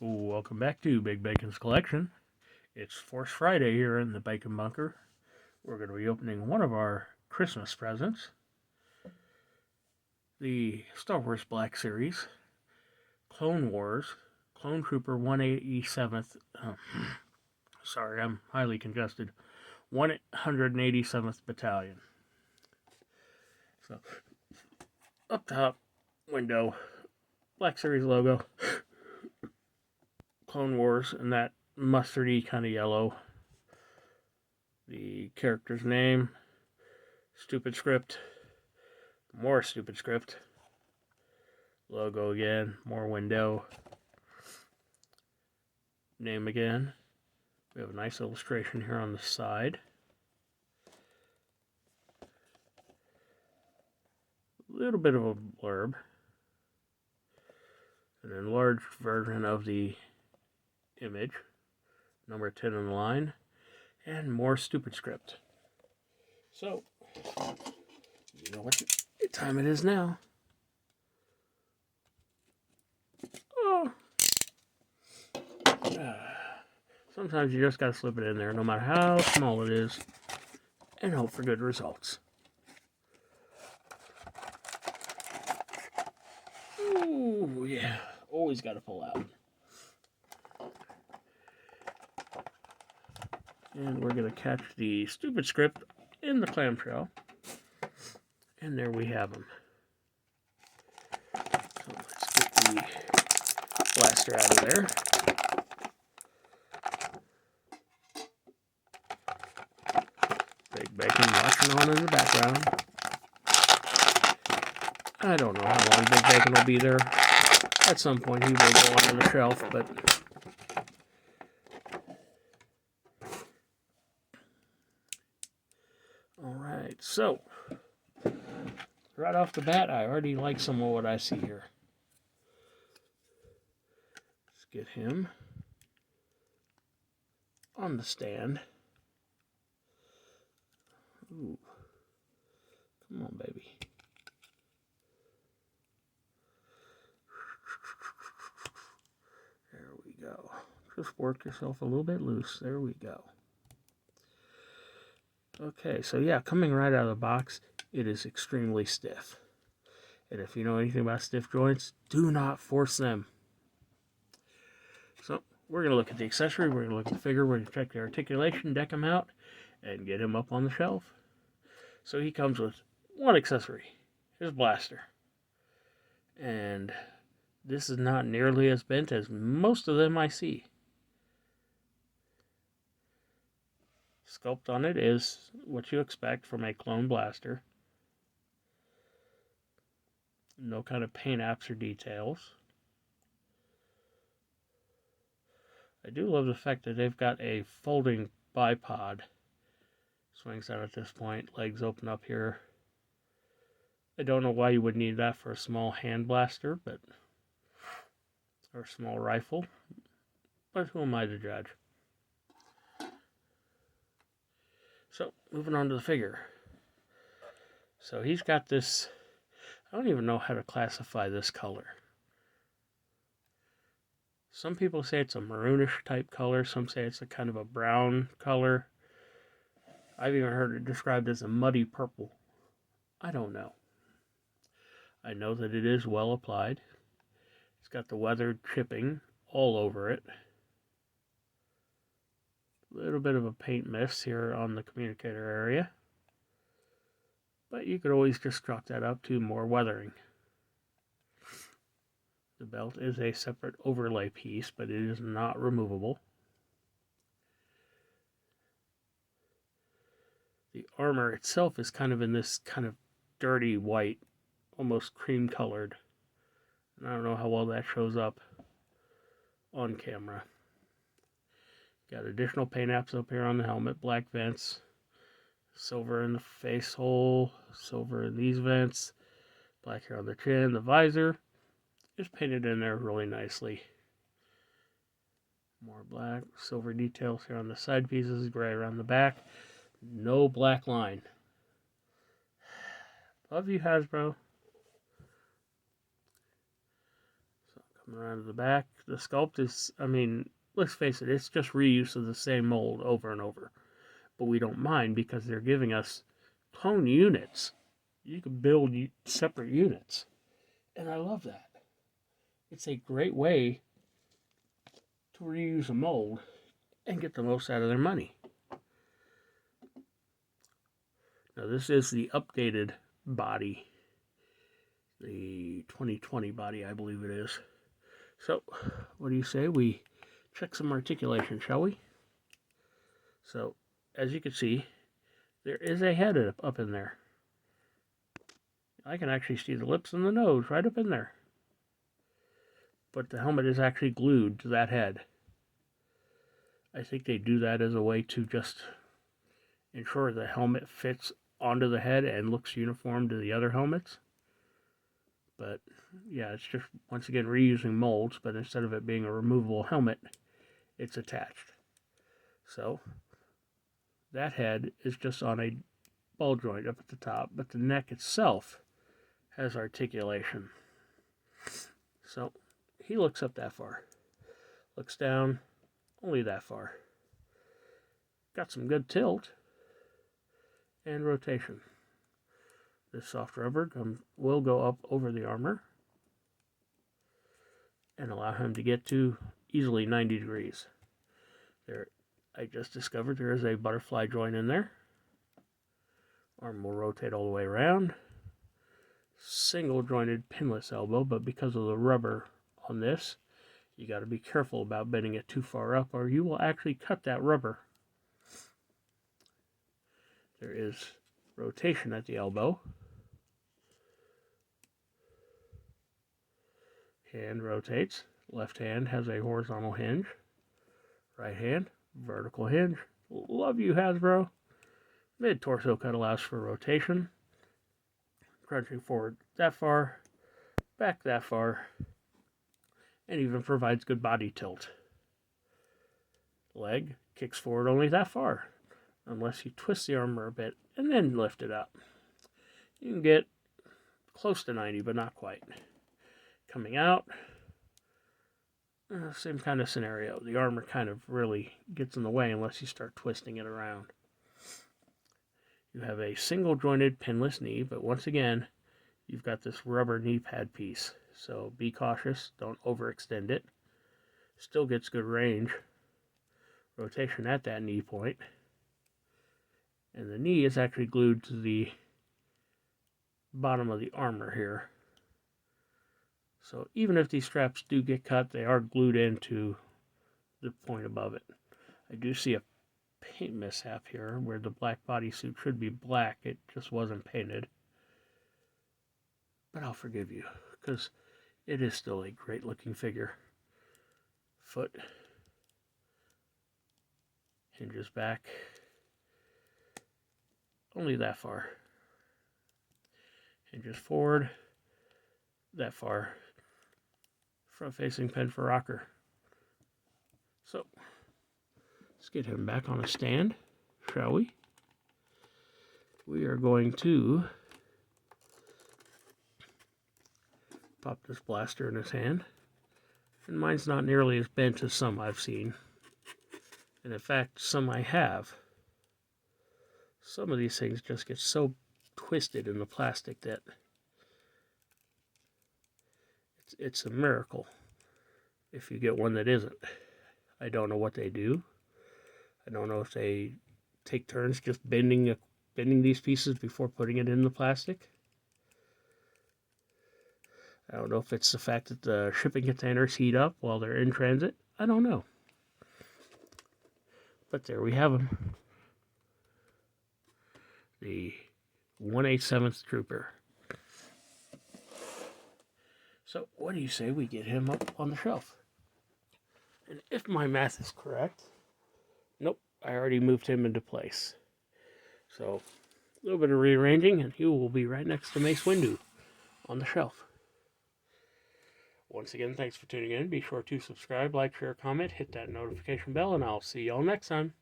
Welcome back to Big Bacon's Collection. It's Force Friday here in the Bacon Bunker. We're going to be opening one of our Christmas presents. The Star Wars Black Series, Clone Wars, Clone Trooper 187th, sorry, I'm highly congested, 187th Battalion. So, up top, window, Black Series logo, Clone Wars, and that mustardy kind of yellow. The character's name, stupid script, more stupid script, logo again, more window, name again. We have a nice illustration here on the side. A little bit of a blurb. An enlarged version of the image, number 10 on the line, and more stupid script. So, you know what time it is now. Oh. Sometimes you just gotta slip it in there, no matter how small it is, and hope for good results. Ooh, yeah. Always gotta pull out. And we're going to catch the stupid script in the clamshell. And there we have them. So let's get the blaster out of there. Big Bacon watching on in the background. I don't know how long Big Bacon will be there. At some point he will go on the shelf, but... Alright, so, right off the bat, I already like some of what I see here. Let's get him on the stand. Ooh, come on, baby. There we go. Just work yourself a little bit loose. There we go. Okay, so yeah, coming right out of the box, it is extremely stiff. And if you know anything about stiff joints, do not force them. So, we're going to look at the accessory, we're going to look at the figure, we're going to check the articulation, deck him out, and get him up on the shelf. So he comes with one accessory, his blaster. And this is not nearly as bent as most of them I see. Sculpt on it is what you expect from a clone blaster. No kind of paint apps or details. I do love the fact that they've got a folding bipod. Swings out at this point, legs open up here. I don't know why you would need that for a small hand blaster, but or a small rifle. But who am I to judge? So, moving on to the figure. So he's got this, I don't even know how to classify this color. Some people say it's a maroonish type color, some say it's a kind of a brown color. I've even heard it described as a muddy purple. I don't know. I know that it is well applied. It's got the weathered chipping all over it. A little bit of a paint miss here on the communicator area. But you could always just chalk that up to more weathering. The belt is a separate overlay piece, but it is not removable. The armor itself is kind of in this kind of dirty white, almost cream colored. And I don't know how well that shows up on camera. Got additional paint apps up here on the helmet, black vents, silver in the face hole, silver in these vents, black here on the chin, the visor is painted in there really nicely. More black, silver details here on the side pieces, gray around the back. No black line. Love you, Hasbro. So Come around to the back. The sculpt is, I mean, let's face it, it's just reuse of the same mold over and over. But we don't mind because they're giving us clone units. You can build separate units. And I love that. It's a great way to reuse a mold and get the most out of their money. Now this is the updated body, the 2020 body, I believe it is. So, what do you say we check some articulation, shall we? So, as you can see, there is a head up in there. I can actually see the lips and the nose right up in there. But the helmet is actually glued to that head. I think they do that as a way to just ensure the helmet fits onto the head and looks uniform to the other helmets. But yeah, it's just once again reusing molds, but instead of it being a removable helmet, it's attached. So that head is just on a ball joint up at the top, but the neck itself has articulation. So he looks up that far, looks down only that far. Got some good tilt and rotation. This soft rubber will go up over the armor and allow him to get to easily 90 degrees. There, I just discovered there is a butterfly joint in there. Arm will rotate all the way around. Single jointed pinless elbow, but because of the rubber on this, you got to be careful about bending it too far up or you will actually cut that rubber. There is rotation at the elbow. Hand rotates. Left hand has a horizontal hinge. Right hand, vertical hinge. Love you, Hasbro. Mid-torso cut allows for rotation. Crunching forward that far, back that far, and even provides good body tilt. Leg kicks forward only that far, unless you twist the armor a bit and then lift it up. You can get close to 90, but not quite. Coming out, same kind of scenario. The armor kind of really gets in the way unless you start twisting it around. You have a single jointed pinless knee, but once again, you've got this rubber knee pad piece. So be cautious, don't overextend it. Still gets good range. Rotation at that knee point. And the knee is actually glued to the bottom of the armor here. So even if these straps do get cut, they are glued into the point above it. I do see a paint mishap here where the black bodysuit should be black. It just wasn't painted. But I'll forgive you because it is still a great looking figure. Foot hinges back only that far. Hinges forward that far. Front facing pen for rocker. So let's get him back on a stand, shall we? We are going to pop this blaster in his hand. And mine's not nearly as bent as some I've seen. And in fact, some I have. Some of these things just get so twisted in the plastic that it's a miracle if you get one that isn't. I don't know what they do. I don't know if they take turns just bending these pieces before putting it in the plastic. I don't know if it's the fact that the shipping containers heat up while they're in transit. I don't know. But there we have them. The 187th Trooper. So what do you say we get him up on the shelf? And if my math is correct, nope, I already moved him into place. So a little bit of rearranging and he will be right next to Mace Windu on the shelf. Once again, thanks for tuning in. Be sure to subscribe, like, share, comment, hit that notification bell, and I'll see y'all next time.